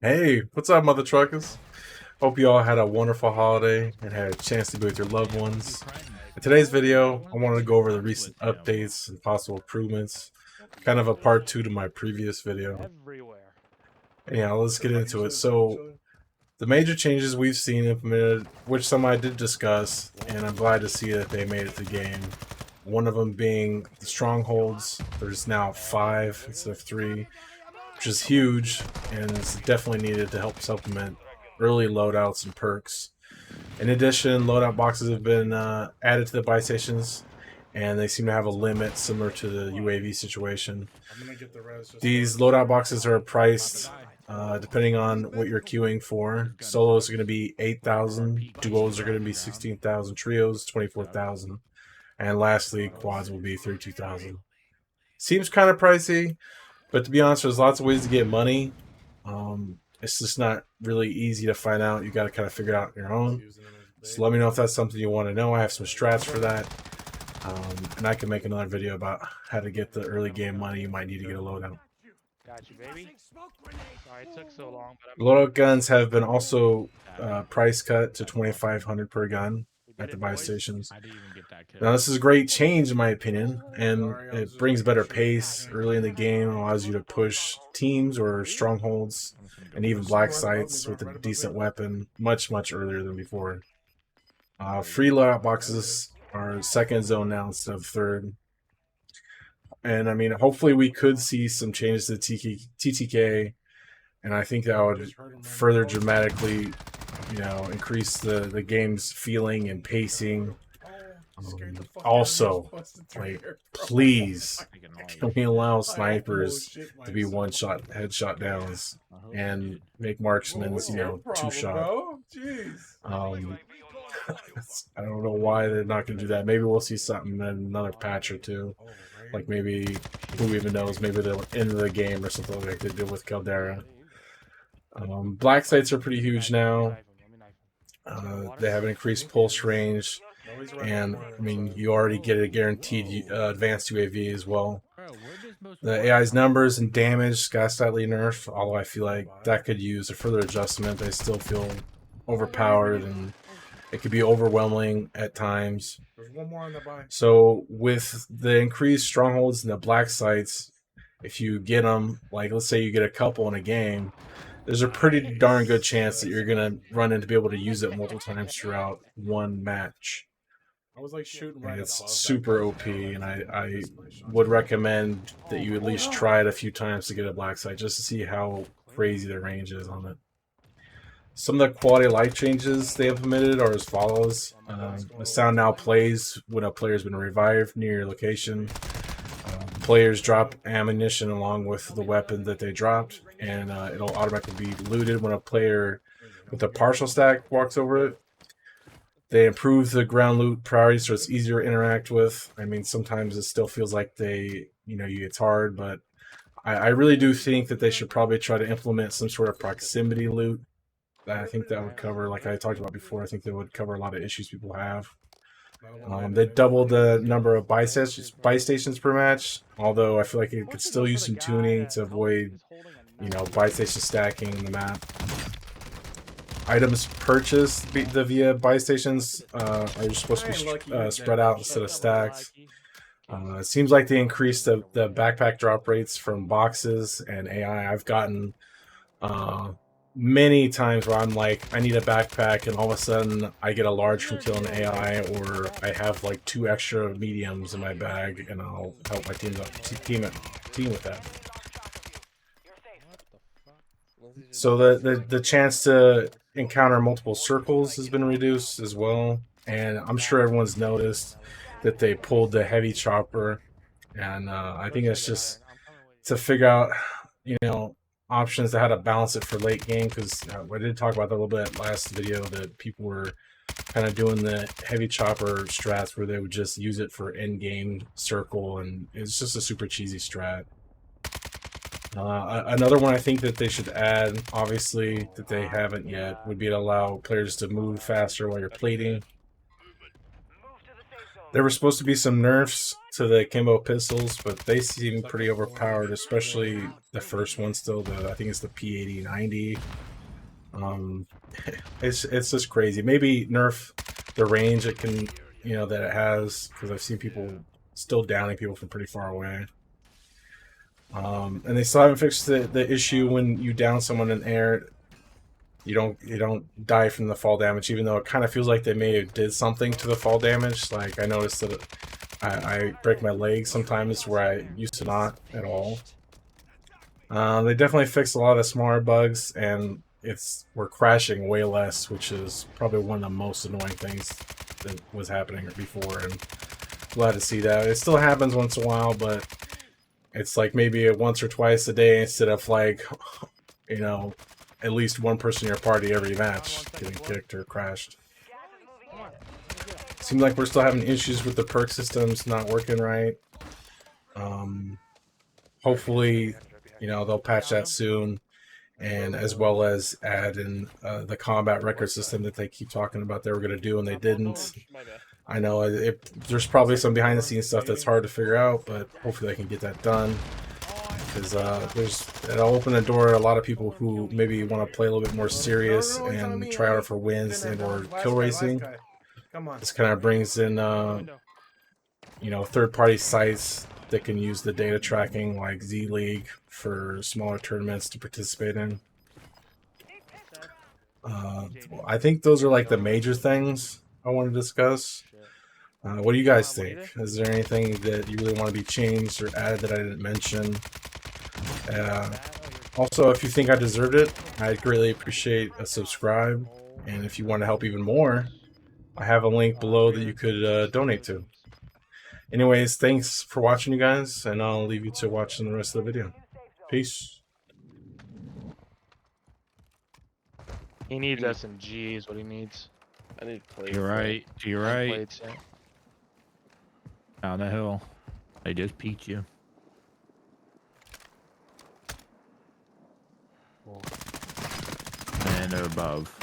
Hey, what's up, mother truckers? Hope you all had a wonderful holiday and had a chance to be with your loved ones. In today's video, I wanted to go over the recent updates and possible improvements, kind of a part two to my previous video. Yeah, let's get into it. So, the major changes we've seen implemented, which some I did discuss, and I'm glad to see that they made it to the game. One of them being the strongholds. There's now 5 instead of 3, which is huge and is definitely needed to help supplement early loadouts and perks. In addition, loadout boxes have been added to the buy stations, and they seem to have a limit similar to the UAV situation. These loadout boxes are priced depending on what you're queuing for. Solos are going to be 8,000, duos are going to be 16,000, trios 24,000, and lastly, quads will be 32,000. Seems kind of pricey, but to be honest, there's lots of ways to get money. It's just not really easy to find out. You got to kind of figure it out on your own. So let me know if that's something you want to know. I have some strats for that. And I can make another video about how to get the early game money you might need to get a loadout. Got you, baby. Sorry it took so long, but Loadout guns have been also price cut to 2,500 per gun at the buy stations. Now this is a great change in my opinion, and it brings better pace early in the game, allows you to push teams or strongholds and even black sites with a decent weapon much earlier than before. Free loadout boxes are second zone now instead of third. And I mean, hopefully we could see some changes to TTK, and I think that would further dramatically, increase the game's feeling and pacing. Also, like, please, can we allow snipers to be one-shot headshot downs and make marksmen, two-shot? I don't know why they're not going to do that. Maybe we'll see something in another patch or two. Like maybe, who even knows, maybe they'll end the game or something like they did with Caldera. Black sites are pretty huge now. They have an increased pulse range, and I mean, you already get a guaranteed advanced UAV as well. The AI's numbers and damage got slightly nerfed, although I feel like that could use a further adjustment. They still feel overpowered, and it could be overwhelming at times. So with the increased strongholds and the black sites, if you get them, like let's say you get a couple in a game, there's a pretty darn good chance that you're going to run into be able to use it multiple times throughout one match. And it's super OP, and I would recommend that you at least try it a few times to get a black site just to see how crazy the range is on it. Some of the quality of life changes they implemented are as follows. The sound now plays when a player's been revived near your location. Players drop ammunition along with the weapon that they dropped, and it'll automatically be looted when a player with a partial stack walks over it. They improve the ground loot priority so it's easier to interact with. I mean, sometimes it still feels like it's hard, but I really do think that they should probably try to implement some sort of proximity loot. I think that would cover, like I talked about before, I think that would cover a lot of issues people have. They doubled the number of buy stations per match, although I feel like it could still use some tuning to avoid, buy station stacking in the map. Items purchased via buy stations are supposed to be spread out instead of stacked. It seems like they increased the backpack drop rates from boxes and AI. I've gotten many times where I'm like, I need a backpack, and all of a sudden I get a large from killing AI, or I have like 2 extra mediums in my bag, and I'll help my team with that. So the chance to encounter multiple circles has been reduced as well, and I'm sure everyone's noticed that they pulled the heavy chopper, and I think it's just to figure out, options to how to balance it for late game, because I did talk about that a little bit last video, that people were kind of doing the heavy chopper strats where they would just use it for end game circle, and it's just a super cheesy strat. Another one I think that they should add, obviously, that they haven't yet, would be to allow players to move faster while you're plating. There were supposed to be some nerfs to the Kimbo pistols, but they seem pretty overpowered, especially the first one still, I think it's the P8090. It's just crazy. Maybe nerf the range it can, that it has, because I've seen people still downing people from pretty far away. And they still haven't fixed the issue when you down someone in air. You don't die from the fall damage, even though it kind of feels like they may have did something to the fall damage. Like I noticed that I break my legs sometimes where I used to not at all. They definitely fixed a lot of smaller bugs, and we're crashing way less, which is probably one of the most annoying things that was happening before. And glad to see that. It still happens once in a while, but it's like maybe once or twice a day instead of like, at least one person in your party every match getting kicked or crashed. Seems like we're still having issues with the perk systems not working right. Hopefully, they'll patch that soon, and as well as add in the combat record system that they keep talking about they were going to do and they didn't. I know there's probably some behind the scenes stuff that's hard to figure out, but hopefully they can get that done. Because it'll open the door to a lot of people who maybe want to play a little bit more serious and try out for wins and or kill racing. This kind of brings in third-party sites that can use the data tracking like Z League for smaller tournaments to participate in. I think those are like the major things I want to discuss. What do you guys think? Is there anything that you really want to be changed or added that I didn't mention? Also, if you think I deserved it, I'd greatly appreciate a subscribe. And if you want to help even more, I have a link below that you could donate to. Anyways, thanks for watching, you guys, and I'll leave you to watching the rest of the video. Peace. He needs SMG is what he needs. I need plates. You're right. You're right. Plates, yeah. Down the hill. They just peeked you. And they're above.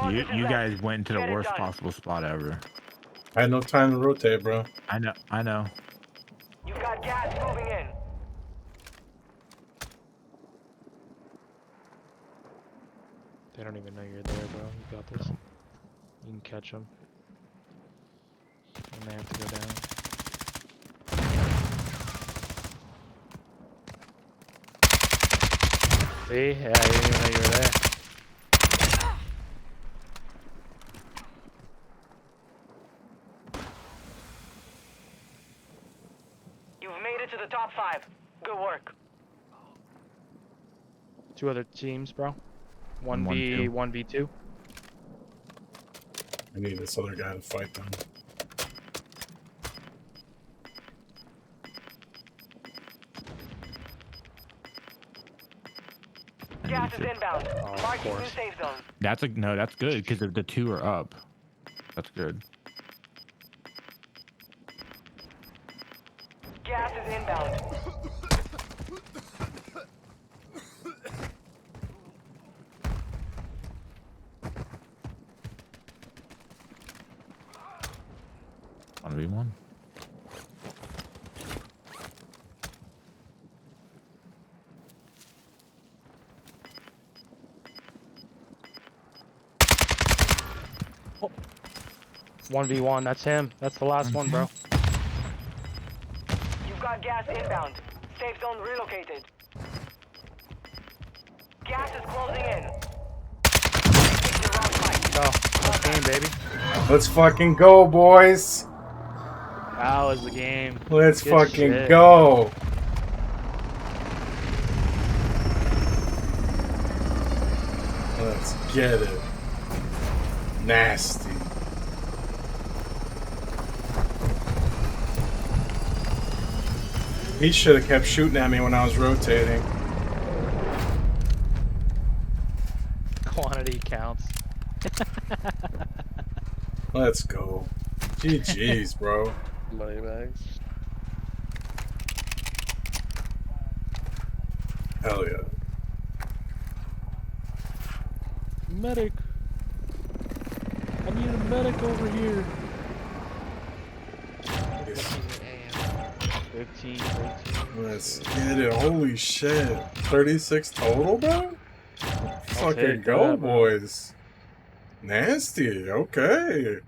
You guys went to the worst possible spot ever. I had no time to rotate, bro. I know. I know. You've got gas moving in. They don't even know you're there, bro. You got this. You can catch them. And they have to go down. See? Yeah, I didn't even know you were there. You've made it to the top 5. Good work. 2 other teams, bro. 1v2. 1v2. I need this other guy to fight them. Gas is inbound. Oh, of Marking new course. safe zone. That's that's good because the 2 are up. That's good. Gas is inbound. One v one. Oh. 1v1, that's him. That's the last one, bro. You've got gas inbound. Safe zone relocated. Gas is closing in. Take the round fight. Go. Let's game, baby. Let's fucking go, boys. That was the game. Let's Good fucking shit. go. Let's get it. Nasty. He should have kept shooting at me when I was rotating. Quantity counts. Let's go. GG's, bro. Money bags. Hell yeah. Medic. I need a medic over here. Big T, big T. Let's get it. Holy shit. 36 total, bro? Fucking take go, that, bro. boys. Nasty. Okay.